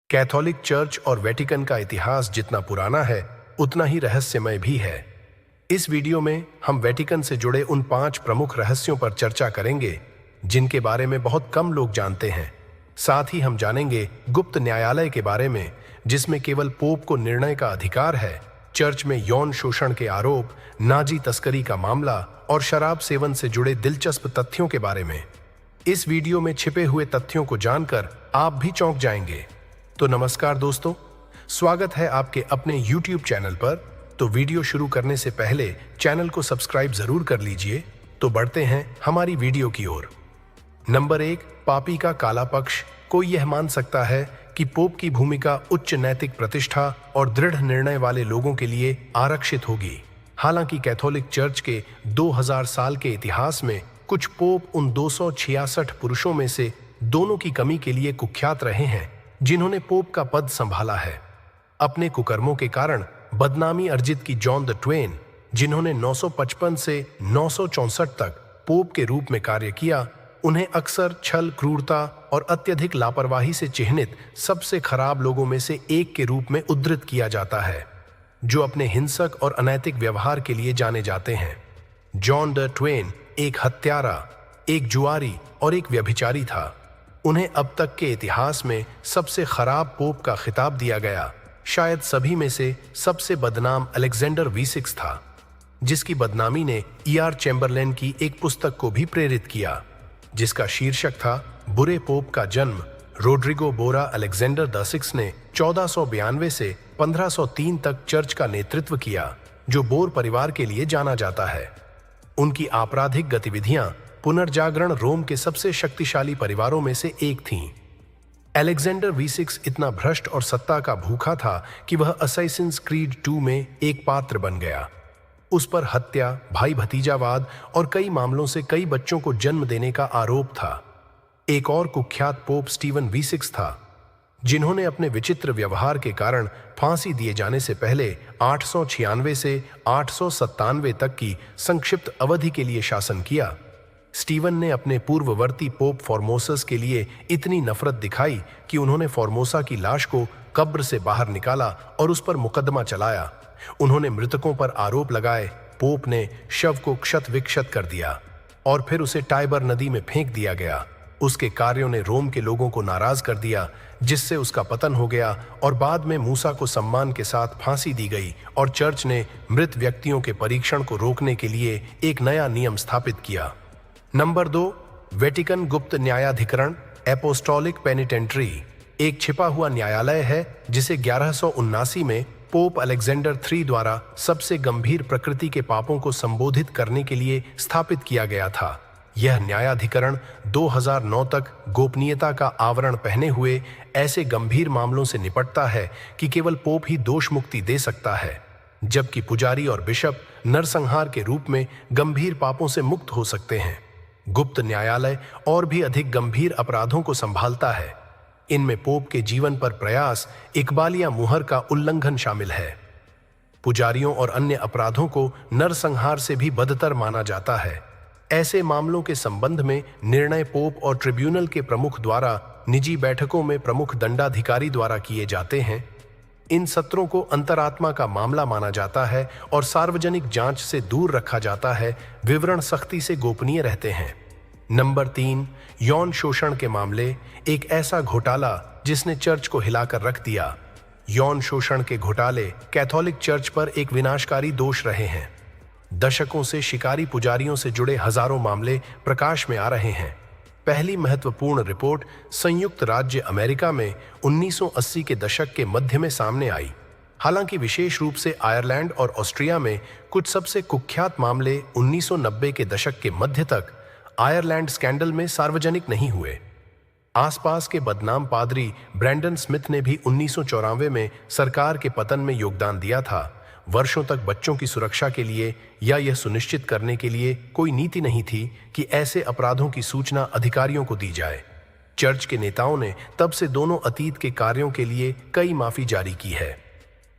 Catholic church और Vatican का इतिहास जितना पुराना है उतना ही रहस्यमय भी है। इस वीडियो में हम वेटिकन से जुड़े उन 5 प्रमुख रहस्यों पर चर्चा करेंगे जिनके बारे में बहुत कम लोग जानते हैं। साथ ही हम जानेंगे गुप्त न्यायालय के बारे में, जिसमें केवल पोप को निर्णय का अधिकार है, चर्च में यौन शोषण के आरोप, नाजी तस्करी का मामला और शराब सेवन से जुड़े दिलचस्प तथ्यों के बारे में। इस वीडियो में छिपे हुए तथ्यों को जानकर आप भी चौंक जाएंगे। तो नमस्कार दोस्तों, स्वागत है आपके अपने YouTube चैनल पर। तो वीडियो शुरू करने से पहले चैनल को सब्सक्राइब जरूर कर लीजिए। तो बढ़ते हैं हमारी वीडियो की ओर। नंबर 1, पापी का काला पक्ष। कोई यह मान सकता है कि पोप की भूमिका उच्च नैतिक प्रतिष्ठा और दृढ़ निर्णय वाले लोगों के लिए आरक्षित होगी। हालांकि कैथोलिक चर्च के 2000 साल के इतिहास में कुछ पोप उन 266 पुरुषों में से दोनों की कमी के लिए कुख्यात रहे हैं जिन्होंने पोप का पद संभाला है। अपने कुकर्मों के कारण बदनामी अर्जित की जॉन द ट्वेन, जिन्होंने 955 से 964 तक पोप के रूप में कार्य किया, उन्हें अक्सर छल, क्रूरता और अत्यधिक लापरवाही से चिह्नित सबसे खराब लोगों में से एक के रूप में उद्धृत किया जाता है, जो अपने हिंसक और अनैतिक व्यवहार के लिए जाने जाते हैं। जॉन द ट्वेन एक हत्यारा, एक जुआरी और एक व्यभिचारी था। उन्हें अब तक के इतिहास में सबसे खराब पोप का खिताब दिया गया। शायद सभी में से सबसे बदनाम अलेक्जेंडर V6 था, जिसकी बदनामी ने E.R. चैम्बरलेन की एक पुस्तक को भी प्रेरित किया, जिसका शीर्षक था बुरे पोप का जन्म। रोड्रिगो बोरा अलेक्जेंडर द6 ने 1492 से 1503 तक चर्च का नेतृत्व किया, जो बोर परिवार के लिए जाना जाता है। उनकी आपराधिक गतिविधियां पुनर्जागरण रोम के सबसे शक्तिशाली परिवारों में से एक थीं। अलेक्जेंडर V6 इतना भ्रष्ट और सत्ता का भूखा था कि वह असैसिन्स क्रीड 2 में एक पात्र बन गया। उस पर हत्या, भाई भतीजावाद और कई मामलों से कई बच्चों को जन्म देने का आरोप था। एक और कुख्यात पोप स्टीवन V6 था, जिन्होंने अपने विचित्र व्यवहार के कारण फांसी दिए जाने से पहले 896 से 897 तक की संक्षिप्त अवधि के लिए शासन किया। स्टीवन ने अपने पूर्ववर्ती पोप फॉर्मोसस के लिए इतनी नफरत दिखाई कि उन्होंने फॉर्मोसा की लाश को कब्र से बाहर निकाला और उस पर मुकदमा चलाया। उन्होंने मृतकों पर आरोप लगाए। पोप ने शव को क्षत विक्षत कर दिया और फिर उसे टाइबर नदी में फेंक दिया गया। उसके कार्यों ने रोम के लोगों को नाराज कर दिया, जिससे उसका पतन हो गया और बाद में मूसा को सम्मान के साथ फांसी दी गई और चर्च ने मृत व्यक्तियों के परीक्षण को रोकने के लिए एक नया नियम स्थापित किया। नंबर 2, वेटिकन गुप्त न्यायाधिकरण एपोस्टोलिक पेनिटेंट्री एक छिपा हुआ न्यायालय है जिसे 1179 में पोप अलेक्जेंडर III द्वारा सबसे गंभीर प्रकृति के पापों को संबोधित करने के लिए स्थापित किया गया था। यह न्यायाधिकरण 2009 तक गोपनीयता का आवरण पहने हुए ऐसे गंभीर मामलों से निपटता है कि केवल पोप ही दोष मुक्ति दे सकता है, जबकि पुजारी और बिशप नरसंहार के रूप में गंभीर पापों से मुक्त हो सकते हैं। गुप्त न्यायालय और भी अधिक गंभीर अपराधों को संभालता है। इनमें पोप के जीवन पर प्रयास, इकबालिया मुहर का उल्लंघन शामिल है। पुजारियों और अन्य अपराधों को नरसंहार से भी बदतर माना जाता है। ऐसे मामलों के संबंध में निर्णय पोप और ट्रिब्यूनल के प्रमुख द्वारा निजी बैठकों में प्रमुख दंडाधिकारी द्वारा किए जाते हैं। इन सत्रों को अंतरात्मा का मामला माना जाता है और सार्वजनिक जांच से दूर रखा जाता है। विवरण सख्ती से गोपनीय रहते हैं। नंबर 3, यौन शोषण के मामले एक ऐसा घोटाला जिसने चर्च को हिलाकर रख दिया। यौन शोषण के घोटाले कैथोलिक चर्च पर एक विनाशकारी दोष रहे हैं। दशकों से शिकारी पुजारियों से जुड़े हजारों मामले प्रकाश में आ रहे हैं। पहली महत्वपूर्ण रिपोर्ट संयुक्त राज्य अमेरिका में 1980 के दशक के मध्य में सामने आई। हालांकि विशेष रूप से आयरलैंड और ऑस्ट्रिया में कुछ सबसे कुख्यात मामले 1990 के दशक के मध्य तक आयरलैंड स्कैंडल में सार्वजनिक नहीं हुए। आसपास के बदनाम पादरी ब्रैंडन स्मिथ ने भी 1994 में सरकार के पतन में योगदान दिया था। वर्षों तक बच्चों की सुरक्षा के लिए या यह सुनिश्चित करने के लिए कोई नीति नहीं थी कि ऐसे अपराधों की सूचना अधिकारियों को दी जाए। चर्च के नेताओं ने तब से दोनों अतीत के कार्यों के लिए कई माफी जारी की है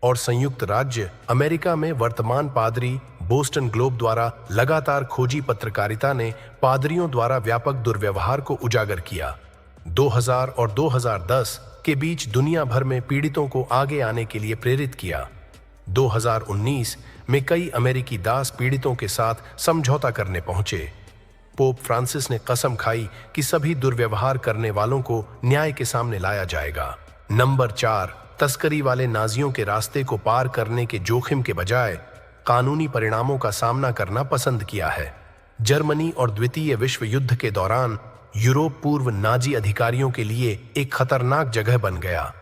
और संयुक्त राज्य अमेरिका में वर्तमान पादरी बोस्टन ग्लोब द्वारा लगातार खोजी पत्रकारिता ने पादरियों द्वारा व्यापक दुर्व्यवहार को उजागर किया। 2000 और 2010 के बीच दुनिया भर में पीड़ितों को आगे आने के लिए प्रेरित किया। 2019 में कई अमेरिकी दास पीड़ितों के साथ समझौता करने पहुंचे। पोप फ्रांसिस ने कसम खाई कि सभी दुर्व्यवहार करने वालों को न्याय के सामने लाया जाएगा। नंबर 4, तस्करी वाले नाजियों के रास्ते को पार करने के जोखिम के बजाय कानूनी परिणामों का सामना करना पसंद किया है। जर्मनी और द्वितीय विश्व युद्ध के दौरान यूरोप पूर्व नाजी अधिकारियों के लिए एक खतरनाक जगह बन गया,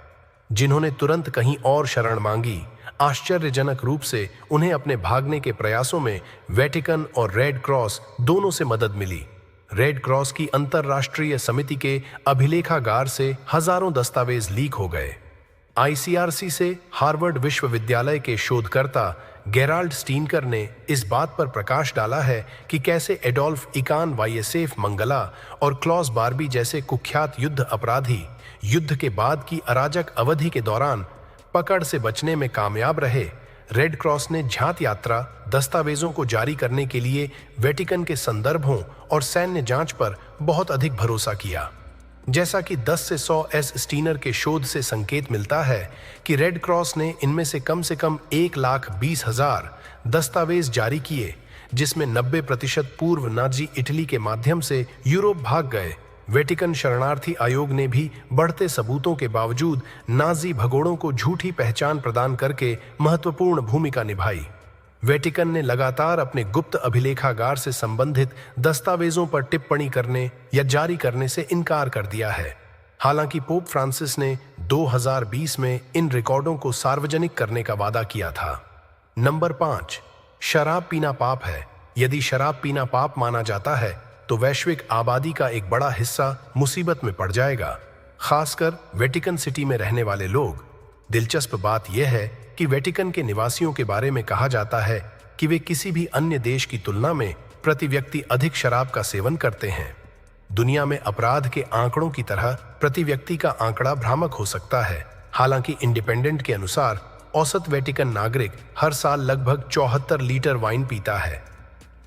जिन्होंने तुरंत कहीं और शरण मांगी। आश्चर्यजनक रूप से उन्हें अपने भागने के प्रयासों में वेटिकन और रेड क्रॉस दोनों से मदद मिली। रेड क्रॉस की अंतरराष्ट्रीय समिति के अभिलेखागार से हजारों दस्तावेज लीक हो गए। आईसीआरसी से हार्वर्ड विश्वविद्यालय के शोधकर्ता गेराल्ड स्टीनकर ने इस बात पर प्रकाश डाला है कि कैसे एडोल्फ इकान वायसेफ मंगला और क्लॉस बार्बी जैसे कुख्यात युद्ध अपराधी युद्ध के बाद की अराजक अवधि के दौरान पकड़ से बचने में कामयाब रहे। रेड क्रॉस ने झांत यात्रा दस्तावेजों को जारी करने के लिए वेटिकन के संदर्भों और सैन्य जांच पर बहुत अधिक भरोसा किया। जैसा कि 10 से 100 एस स्टीनर के शोध से संकेत मिलता है कि रेड क्रॉस ने इनमें से कम 1,20,000 दस्तावेज जारी किए, जिसमें 90% पूर्व नाजी इटली के माध्यम से यूरोप भाग गए। वेटिकन शरणार्थी आयोग ने भी बढ़ते सबूतों के बावजूद नाजी भगोड़ों को झूठी पहचान प्रदान करके महत्वपूर्ण भूमिका निभाई। वेटिकन ने लगातार अपने गुप्त अभिलेखागार से संबंधित दस्तावेजों पर टिप्पणी करने या जारी करने से इनकार कर दिया है। हालांकि पोप फ्रांसिस ने 2020 में इन रिकॉर्डों को सार्वजनिक करने का वादा किया था। नंबर 5, शराब पीना पाप है। यदि शराब पीना पाप माना जाता है तो वैश्विक आबादी का एक बड़ा हिस्सा मुसीबत में पड़ जाएगा, खासकर वेटिकन सिटी में रहने वाले लोग। दिलचस्प बात यह है कि वेटिकन के निवासियों के बारे में कहा जाता है कि वे किसी भी अन्य देश की तुलना में प्रति व्यक्ति अधिक शराब का सेवन करते हैं। दुनिया में अपराध के आंकड़ों की तरह प्रति व्यक्ति का आंकड़ा भ्रामक हो सकता है। हालांकि इंडिपेंडेंट के अनुसार औसत वेटिकन नागरिक हर साल लगभग 74 लीटर वाइन पीता है।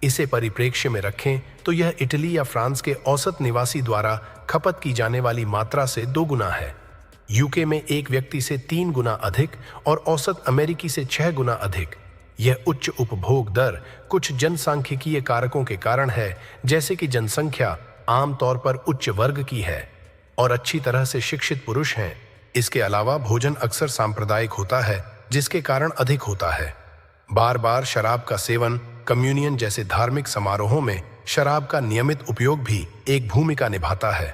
इसे परिप्रेक्ष्य में रखें तो यह इटली या फ्रांस के औसत निवासी द्वारा खपत की जाने वाली मात्रा से 2 गुना है। यूके में एक व्यक्ति से 3 गुना अधिक और औसत अमेरिकी से 6 गुना अधिक। यह उच्च उपभोग दर कुछ जनसांख्यिकीय कारकों के कारण है, जैसे कि जनसंख्या आमतौर पर उच्च वर्ग की है और अच्छी तरह से शिक्षित पुरुष हैं। इसके अलावा भोजन अक्सर सांप्रदायिक होता है, जिसके कारण अधिक होता है। बार बार शराब का सेवन, कम्युनियन जैसे धार्मिक समारोहों में शराब का नियमित उपयोग भी एक भूमिका निभाता है।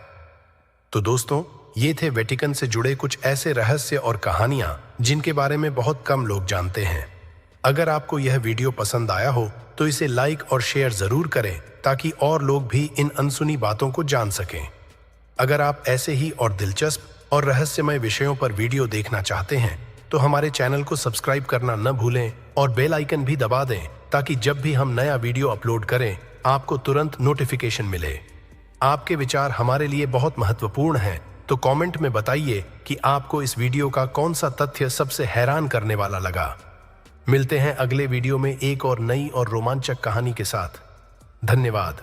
तो दोस्तों, ये थे वेटिकन से जुड़े कुछ ऐसे रहस्य और कहानियां जिनके बारे में बहुत कम लोग जानते हैं। अगर आपको यह वीडियो पसंद आया हो तो इसे लाइक और शेयर जरूर करें, ताकि और लोग भी इन अनसुनी बातों को जान सकें। अगर आप ऐसे ही और दिलचस्प और रहस्यमय विषयों पर वीडियो देखना चाहते हैं तो हमारे चैनल को सब्सक्राइब करना न भूलें और बेल आइकन भी दबा दें, ताकि जब भी हम नया वीडियो अपलोड करें आपको तुरंत नोटिफिकेशन मिले। आपके विचार हमारे लिए बहुत महत्वपूर्ण हैं, तो कमेंट में बताइए कि आपको इस वीडियो का कौन सा तथ्य सबसे हैरान करने वाला लगा। मिलते हैं अगले वीडियो में एक और नई और रोमांचक कहानी के साथ। धन्यवाद।